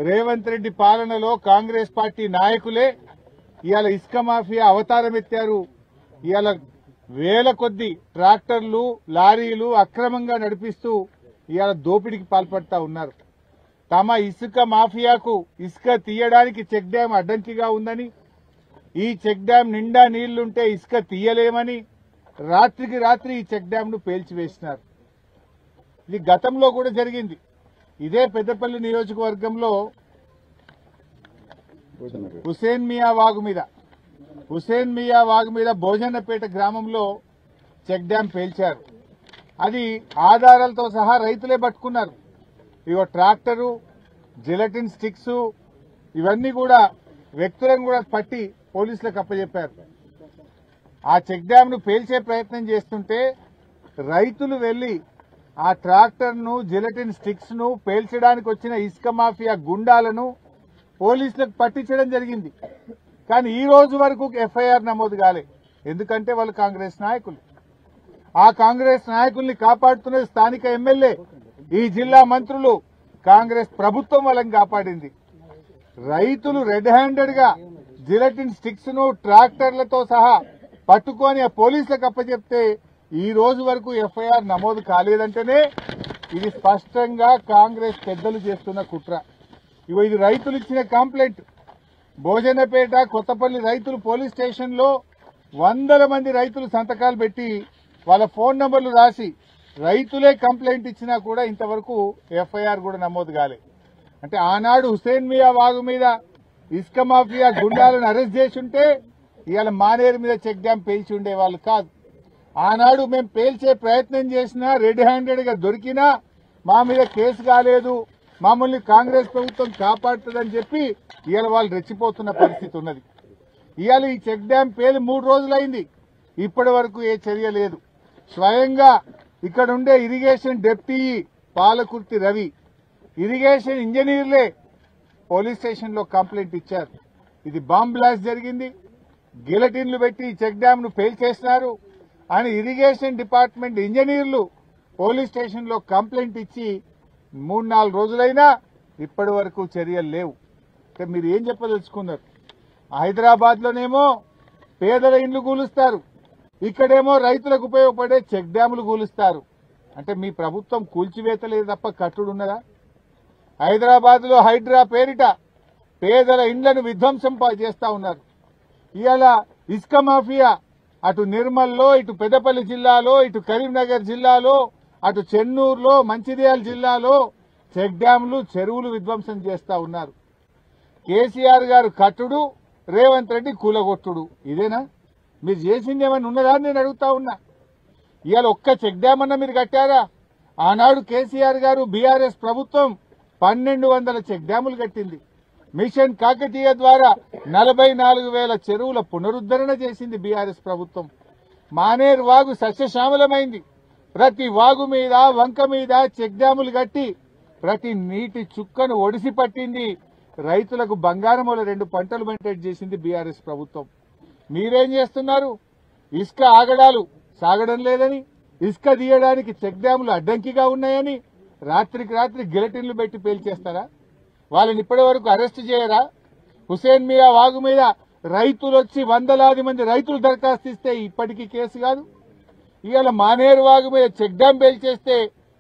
రేవంత్ రెడ్డి పాలనలో కాంగ్రెస్ పార్టీ నాయకులే ఇవాళ ఇసుక మాఫియా అవతారం ఎత్తారు. ఇవాళ వేల కొద్ది ట్రాక్టర్లు లారీలు అక్రమంగా నడిపిస్తూ ఇవాళ దోపిడీకి పాల్పడతా ఉన్నారు. తమ ఇసుక మాఫియాకు ఇసుక తీయడానికి చెక్ డ్యాం అడ్డంకిగా ఉందని, ఈ చెక్ డ్యాం నిండా నీళ్లుంటే ఇసుక తీయలేమని రాత్రికి రాత్రి ఈ చెక్ డ్యాంను పేల్చివేసినారు. ఇది గతంలో కూడా జరిగింది. ఇదే పెద్దపల్లి నియోజకవర్గంలో హుసేన్ మియా వాగు మీద భోజన్నపేట గ్రామంలో చెక్ డ్యాం పేల్చారు. అది ఆధారాలతో సహా రైతులే పట్టుకున్నారు. ఇగో ట్రాక్టరు, జిలటిన్ స్టిక్స్ ఇవన్నీ కూడా వ్యక్తులను కూడా పట్టి పోలీసులకు అప్పచెప్పారు. ఆ చెక్ డ్యాంను పేల్చే ప్రయత్నం చేస్తుంటే రైతులు వెళ్లి ఆ ట్రాక్టర్ను, జిలటిన్ స్టిక్స్ ను పేల్చడానికి వచ్చిన ఇసుక మాఫియా గుండాలను పోలీసులకు పట్టించడం జరిగింది. కానీ ఈ రోజు వరకు ఎఫ్ఐఆర్ నమోదు కాలే. ఎందుకంటే వాళ్ళు కాంగ్రెస్ నాయకులు. ఆ కాంగ్రెస్ నాయకుల్ని కాపాడుతున్న స్థానిక ఎమ్మెల్యే, ఈ జిల్లా మంత్రులు, కాంగ్రెస్ ప్రభుత్వం వాళ్ళని కాపాడింది. రైతులు రెడ్ హ్యాండెడ్ గా జిలటిన్ స్టిక్స్ ను ట్రాక్టర్లతో సహా పట్టుకొని ఆ పోలీసులకు అప్పచెప్తే ఈ రోజు వరకు ఎఫ్ఐఆర్ నమోదు కాలేదంటేనే ఇది స్పష్టంగా కాంగ్రెస్ పెద్దలు చేస్తున్న కుట్ర. ఇది రైతులు ఇచ్చిన కంప్లైంట్. భోజనపేట, కొత్తపల్లి రైతులు పోలీస్ స్టేషన్ లో 100 మంది రైతులు సంతకాలు పెట్టి వాళ్ళ ఫోన్ నంబర్లు రాసి రైతులే కంప్లైంట్ ఇచ్చినా కూడా ఇంతవరకు ఎఫ్ఐఆర్ కూడా నమోదు కాలే. అంటే ఆనాడు హుసేన్ మియా వాగు మీద ఇసుక మాఫియా గుండాలను అరెస్ట్ చేసి ఉంటే ఇవాళ మానేరు మీద చెక్ డ్యాం పేల్చి ఉండేవాళ్ళు కాదు. ఆనాడు మేము పేల్చే ప్రయత్నం చేసినా, రెడ్ హ్యాండెడ్ గా దొరికినా మా మీద కేసు కాలేదు, మమ్మల్ని కాంగ్రెస్ ప్రభుత్వం కాపాడుతుందని చెప్పి ఇవాళ వాళ్ళు రెచ్చిపోతున్న పరిస్థితి ఉన్నది. ఇవాళ ఈ చెక్ డ్యాం పేలి 3 రోజులైంది. ఇప్పటి వరకు ఏ చర్య లేదు. స్వయంగా ఇక్కడ ఉండే irrigation deputy Palakurthi Ravi, irrigation ఇంజనీర్లే పోలీస్ స్టేషన్ లో కంప్లైంట్ ఇచ్చారు. ఇది బాంబ్ బ్లాస్ట్ జరిగింది, గిలటిన్లు పెట్టి చెక్ డ్యాం ను పేల్చేసినారు అని ఇరిగేషన్ డిపార్ట్మెంట్ ఇంజనీర్లు పోలీస్ స్టేషన్ లో కంప్లైంట్ ఇచ్చి 3-4 రోజులైనా ఇప్పటి వరకు చర్యలు లేవు. మీరు ఏం చెప్పదలుచుకున్నారు? హైదరాబాద్ లోనేమో పేదల ఇండ్లు కూలుస్తారు, ఇక్కడేమో రైతులకు ఉపయోగపడే చెక్ డ్యాములు కూలుస్తారు. అంటే మీ ప్రభుత్వం కూల్చివేతలేదు తప్ప కట్టుడున్నదా? హైదరాబాద్ లో హైడ్రా పేరిట పేదల ఇండ్లను విధ్వంసం చేస్తా ఉన్నారు. ఇవాళ ఇసుక మాఫియా అటు నిర్మల్లో, ఇటు పెద్దపల్లి జిల్లాలో, ఇటు కరీంనగర్ జిల్లాలో, అటు చెన్నూరులో, మంచిర్యాల జిల్లాలో చెక్ డ్యాంలు, చెరువులు విధ్వంసం చేస్తా ఉన్నారు. కేసీఆర్ గారు కట్టుడు, రేవంత్ రెడ్డి కూలగొట్టుడు. ఇదేనా మీరు చేసింది? ఏమైనా ఉన్నదా నేను అడుగుతా ఉన్నా. ఇవాళ ఒక్క చెక్ డ్యామ్ అన్నా మీరు కట్టారా? ఆనాడు కేసీఆర్ గారు, బీఆర్ఎస్ ప్రభుత్వం 1200 చెక్ డ్యాములు కట్టింది. మిషన్ కాకతీయ ద్వారా 44,000 చెరువుల పునరుద్ధరణ చేసింది బీఆర్ఎస్ ప్రభుత్వం. మానేరు వాగు సస్యశ్యామలమైంది. ప్రతి వాగు మీద, వంక మీద చెక్ డ్యాములు కట్టి ప్రతి నీటి చుక్కను ఒడిసి పట్టింది. రైతులకు బంగారముల 2 పంటలు మెయింటైన్ చేసింది బీఆర్ఎస్ ప్రభుత్వం. మీరేం చేస్తున్నారు? ఇసుక ఆగడాలు సాగడం లేదని, ఇసుక తీయడానికి చెక్ డ్యాములు అడ్డంకిగా ఉన్నాయని రాత్రికి రాత్రి గిలటిన్లు పెట్టి పేల్చేస్తారా? వాళ్ళని ఇప్పటి వరకు అరెస్ట్ చేయరా? హుసేన్ మియా వాగు మీద రైతులు వచ్చి 100లాది మంది రైతులు దరఖాస్తు ఇస్తే ఇప్పటికీ కేసు కాదు. ఇవాళ మానేరు వాగు మీద చెక్ డ్యాం పేల్చేస్తే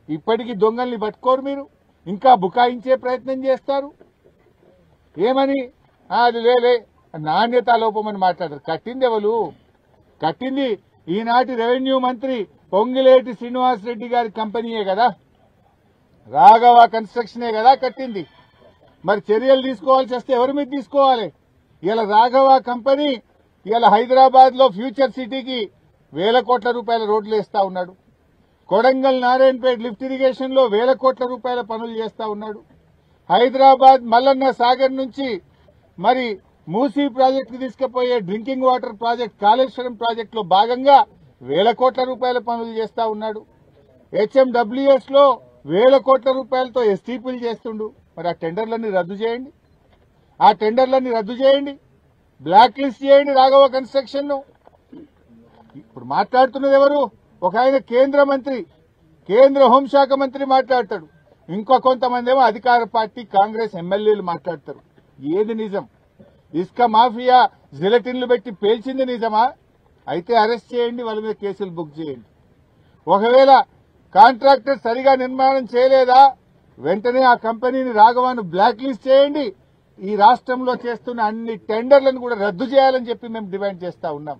ఇప్పటికీ దొంగల్ని పట్టుకోరు. మీరు ఇంకా బుకాయించే ప్రయత్నం చేస్తారు. ఏమని? అది లేలే నాణ్యత లోపమని మాట్లాడారు. కట్టింది ఎవరు? కట్టింది ఈనాటి రెవెన్యూ మంత్రి పొంగిలేటి శ్రీనివాసరెడ్డి గారి కంపెనీయే కదా, రాఘవ కన్స్ట్రక్షనే కదా కట్టింది. మరి చర్యలు తీసుకోవాల్సి వస్తే ఎవరి మీద తీసుకోవాలి? ఇలా రాఘవ కంపెనీ ఇలా హైదరాబాద్ లో ఫ్యూచర్ సిటీకి వేల కోట్ల రూపాయల రోడ్లు వేస్తా ఉన్నాడు. కొడంగల్ నారాయణపేట లిఫ్ట్ ఇరిగేషన్ లో వేల కోట్ల రూపాయల పనులు చేస్తా ఉన్నాడు. హైదరాబాద్ మల్లన్న సాగర్ నుంచి మరి మూసీ ప్రాజెక్టు తీసుకుపోయే drinking water project, Kaleshwaram project లో భాగంగా వేల కోట్ల రూపాయల పనులు చేస్తా ఉన్నాడు. హెచ్ఎండబ్ల్యూఎస్ లో వేల కోట్ల రూపాయలతో ఎస్టీపీలు చేస్తుండు. మరి ఆ టెండర్లన్నీ రద్దు చేయండి, బ్లాక్ లిస్ట్ చేయండి రాఘవ కన్స్ట్రక్షన్ ను. ఇప్పుడు మాట్లాడుతున్నది ఎవరు? ఒక ఆయన కేంద్ర మంత్రి, కేంద్ర హోంశాఖ మంత్రి మాట్లాడతాడు. ఇంకో కొంతమంది ఏమో అధికార పార్టీ కాంగ్రెస్ ఎమ్మెల్యేలు మాట్లాడతారు. ఏది నిజం? ఇసుక మాఫియా జిలెటిన్లు పెట్టి పేల్చింది నిజమా? అయితే అరెస్ట్ చేయండి, వాళ్ళ మీద కేసులు బుక్ చేయండి. ఒకవేళ కాంట్రాక్టర్ సరిగా నిర్మాణం చేయలేదా, వెంటనే ఆ కంపెనీని రాఘవాను బ్లాక్ లిస్ట్ చేయండి. ఈ రాష్ట్రంలో చేస్తున్న అన్ని టెండర్లను కూడా రద్దు చేయాలని చెప్పి మేము డిమాండ్ చేస్తా ఉన్నాం.